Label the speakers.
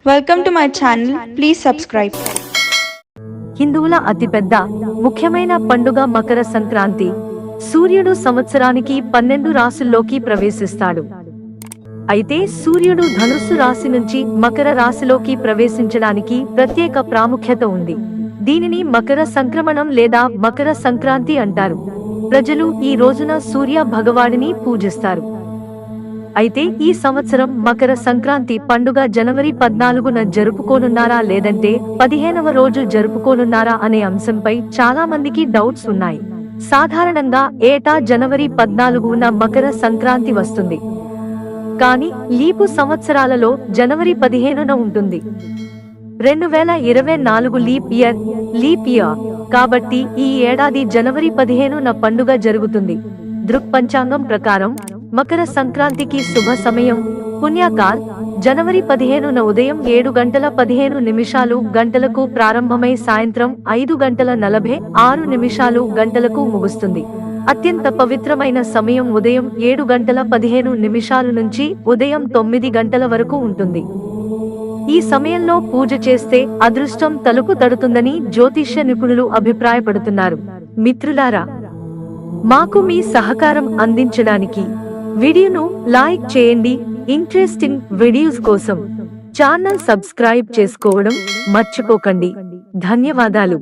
Speaker 1: Welcome to my channel. Please subscribe.
Speaker 2: హిందువుల అతిపెద్ద ముఖ్యమైన పండుగ మకర సంక్రాంతి. సూర్యుడు సంవత్సరానికి 12 రాశుల్లోకి ప్రవేశిస్తాడు. అయితే సూర్యుడు ధనుస్సు రాశి నుంచి మకర రాశిలోకి ప్రవేశించడానికి ప్రత్యేక ప్రాముఖ్యత ఉంది. దీనిని మకర సంక్రమణం లేదా మకర సంక్రాంతి అంటారు. ప్రజలు ఈ రోజున సూర్య భగవానుని పూజిస్తారు. అయితే ఈ సంవత్సరం మకర సంక్రాంతి పండుగ జనవరి 14న జరుపుకోనున్నారా లేదంటే 15వ రోజు జరుపుకోనున్నారా అనే అంశంపై చాలా మందికి డౌట్స్ ఉన్నాయి. సాధారణంగా ఏటా జనవరి 14న మకర సంక్రాంతి వస్తుంది. కానీ లీపు సంవత్సరాలలో జనవరి 15న ఉంటుంది. 2024 లీప్ ఇయర్ కాబట్టి ఈ ఏడాది జనవరి 15న పండుగ జరుగుతుంది. దృక్పంచాంగం ప్రకారం మకర సంక్రాంతికి శుభ సమయం పుణ్యకాల్ జనవరి 15న ఉదయం 7:15 గంటలకు ప్రారంభమై సాయంత్రం 5:46 గంటలకు ముగుస్తుంది. అత్యంత పవిత్రమైన సమయం ఉదయం 7:15 నుంచి ఉదయం 9 గంటల వరకు ఉంటుంది. ఈ సమయంలో పూజ చేస్తే అదృష్టం తలుపు తడుతుందని జ్యోతిష్య నిపుణులు అభిప్రాయపడుతున్నారు. మిత్రులారా, మాకు మీ సహకారం అందించడానికి వీడియోను లైక్ చేయండి. ఇంట్రెస్టింగ్ వీడియోస్ కోసం ఛానల్ సబ్స్క్రైబ్ చేసుకోవడం మర్చిపోకండి. ధన్యవాదాలు.